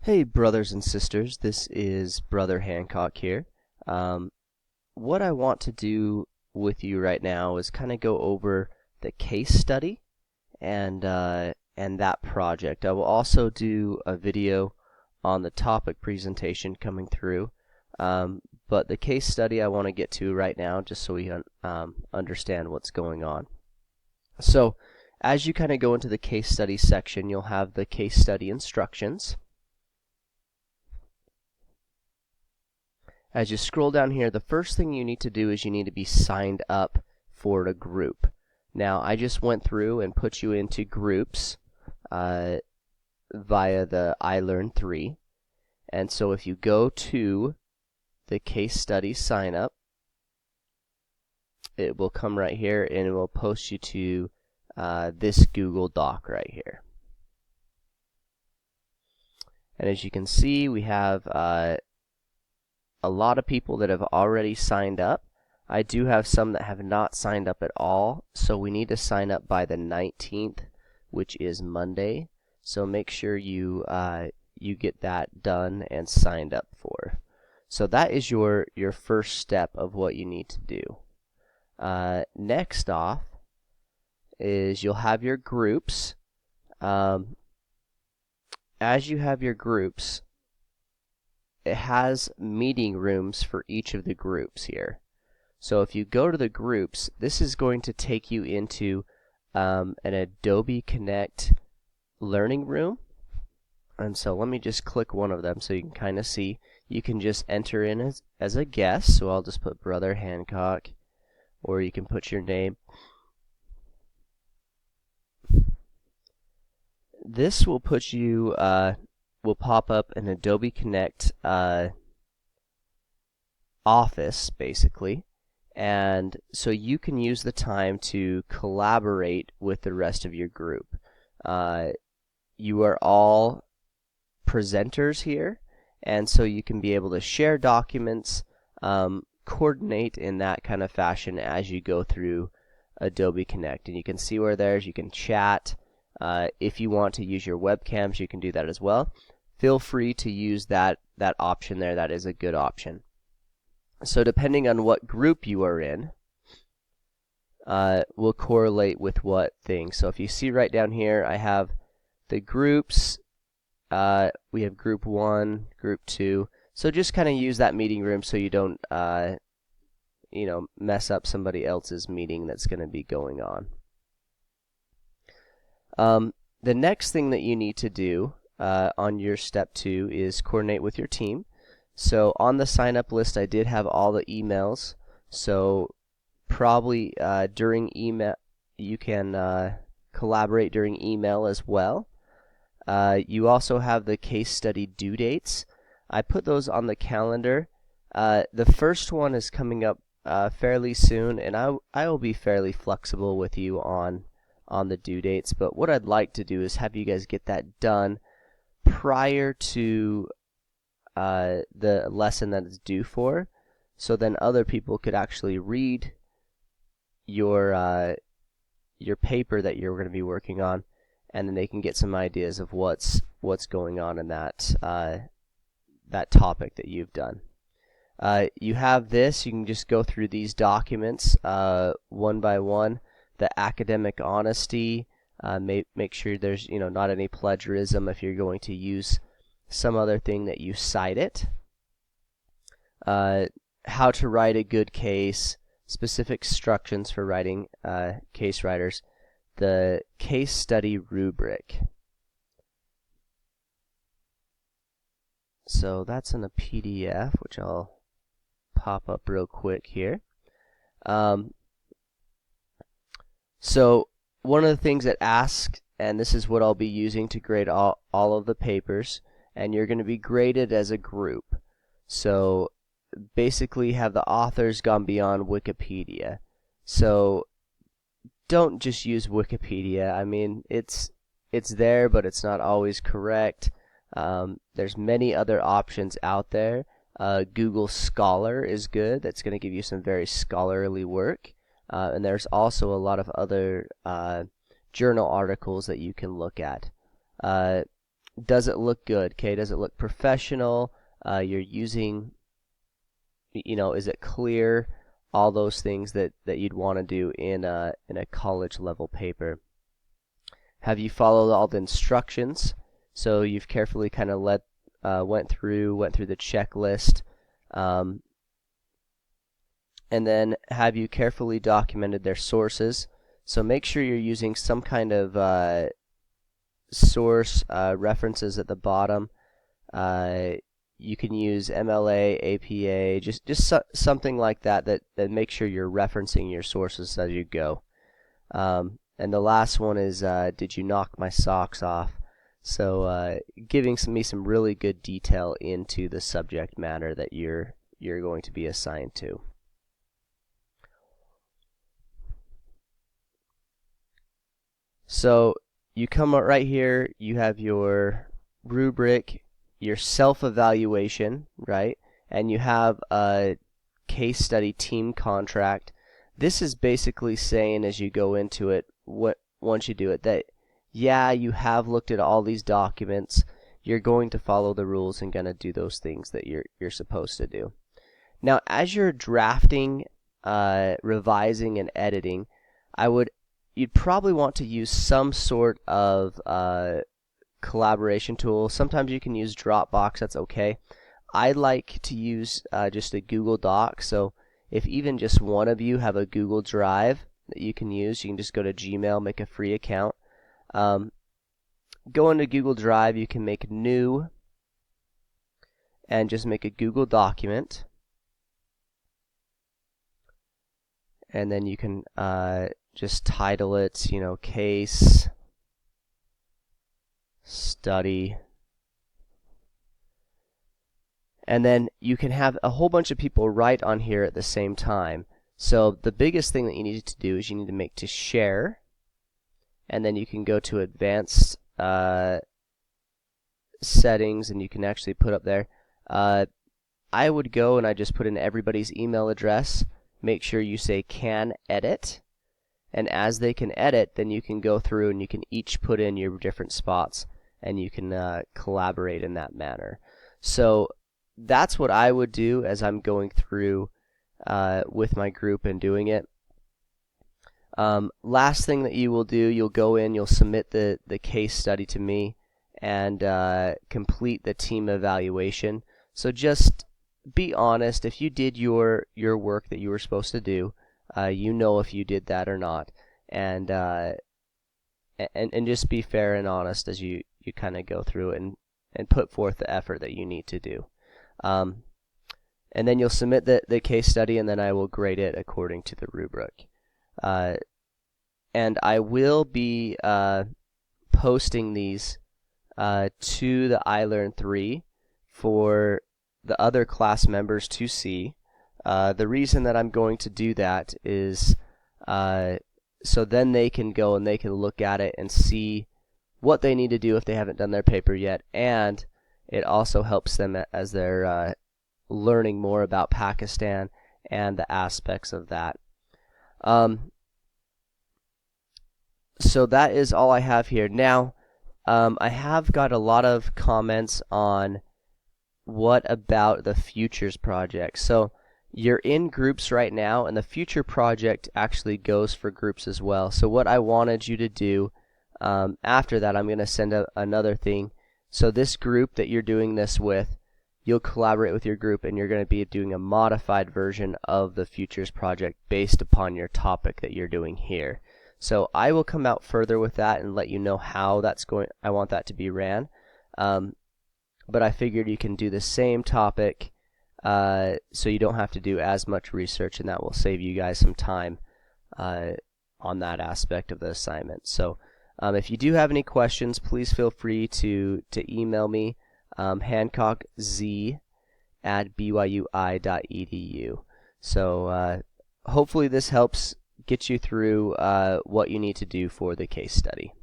Hey brothers and sisters, this is Brother Hancock here. What I want to do with you right now is kind of go over the case study and that project. I will also do a video on the topic presentation coming through, but the case study I want to get to right now just so we understand what's going on. So as you kind of go into the case study section, you'll have the case study instructions. As you scroll down here, the first thing you need to do is you need to be signed up for a group. Now, I just went through and put you into groups via the iLearn3. And so if you go to the case study sign up, it will come right here and it will post you to this Google Doc right here. And as you can see, we have a lot of people that have already signed up. I do have some that have not signed up at all, so we need to sign up by the 19th, which is Monday. So make sure you get that done and signed up for. So that is your first step of what you need to do. Next off is you'll have your groups. As you have your groups, it has meeting rooms for each of the groups here. So if you go to the groups, this is going to take you into an Adobe Connect learning room. And so let me just click one of them so you can kind of see. You can just enter in as a guest, so I'll just put Brother Hancock, or you can put your name. This will put you will pop up an Adobe Connect office, basically, and so you can use the time to collaborate with the rest of your group. You are all presenters here, and so you can be able to share documents, coordinate in that kind of fashion as you go through Adobe Connect. And you can see where you can chat. If you want to use your webcams, you can do that as well. Feel free to use that option there. That is a good option. So depending on what group you are in, will correlate with what thing. So if you see right down here, I have the groups. We have group 1, group 2. So just kind of use that meeting room so you don't mess up somebody else's meeting that's going to be going on. The next thing that you need to do on your step 2 is coordinate with your team. So on the sign up list, I did have all the emails. So probably during email, you can collaborate during email as well. You also have the case study due dates. I put those on the calendar. The first one is coming up fairly soon, and I will be fairly flexible with you on the due dates, but what I'd like to do is have you guys get that done prior to the lesson that it's due for, so then other people could actually read your paper that you're going to be working on, and then they can get some ideas of what's going on in that topic that you've done. You have this. You can just go through these documents one by one. The academic honesty, make sure there's not any plagiarism. If you're going to use some other thing, that you cite it. How to write a good case, specific instructions for writing case writers, the case study rubric. So that's in a PDF, which I'll pop up real quick here. So one of the things that asks, and this is what I'll be using to grade all of the papers, and you're going to be graded as a group. So basically, have the authors gone beyond Wikipedia? So don't just use Wikipedia. I mean, it's there, but it's not always correct. There's many other options out there. Google Scholar is good. That's going to give you some very scholarly work. And there's also a lot of other journal articles that you can look at. does it look good? Okay, does it look professional? You're using, is it clear? All those things that you'd want to do in a college level paper. Have you followed all the instructions? So you've carefully kind of went through the checklist, and then have you carefully documented their sources? So make sure you're using some kind of source references at the bottom. You can use MLA, APA, just something like that make sure you're referencing your sources as you go. And the last one is, did you knock my socks off? So giving me some really good detail into the subject matter that you're going to be assigned to. So you come up right here, you have your rubric, your self-evaluation, right? And you have a case study team contract. This is basically saying as you go into it, once you do it, that yeah, you have looked at all these documents, you're going to follow the rules and going to do those things that you're supposed to do. Now, as you're drafting, revising, and editing, you'd probably want to use some sort of collaboration tool. Sometimes you can use Dropbox, that's okay. I like to use just a Google Doc, so if even just one of you have a Google Drive that you can use, you can just go to Gmail, make a free account. Go into Google Drive, you can make new, and just make a Google document. And then you can just title it, case study. And then you can have a whole bunch of people write on here at the same time. So the biggest thing that you need to do is you need to make to share, and then you can go to advanced settings, and you can actually put up there. I would go and I just put in everybody's email address. Make sure you say can edit, and as they can edit, then you can go through and you can each put in your different spots, and you can collaborate in that manner. So that's what I would do as I'm going through with my group and doing it. Last thing that you will do, you'll go in, you'll submit the case study to me, and complete the team evaluation. So just be honest. If you did your work that you were supposed to do, you know if you did that or not, and just be fair and honest as you kind of go through it and put forth the effort that you need to do. And then you'll submit the case study, and then I will grade it according to the rubric. And I will be posting these to the iLearn3 for the other class members to see. The reason that I'm going to do that is so then they can go and they can look at it and see what they need to do if they haven't done their paper yet, and it also helps them as they're learning more about Pakistan and the aspects of that. So that is all I have here. Now, I have got a lot of comments on what about the Futures project. So you're in groups right now, and the Future project actually goes for groups as well. So what I wanted you to do, after that I'm going to send out another thing. So this group that you're doing this with, you'll collaborate with your group, and you're going to be doing a modified version of the Futures project based upon your topic that you're doing here. So I will come out further with that and let you know how that's going. I want that to be ran. But I figured you can do the same topic, so you don't have to do as much research, and that will save you guys some time on that aspect of the assignment. So if you do have any questions, please feel free to email me, hancockz@byui.edu. So hopefully this helps get you through what you need to do for the case study.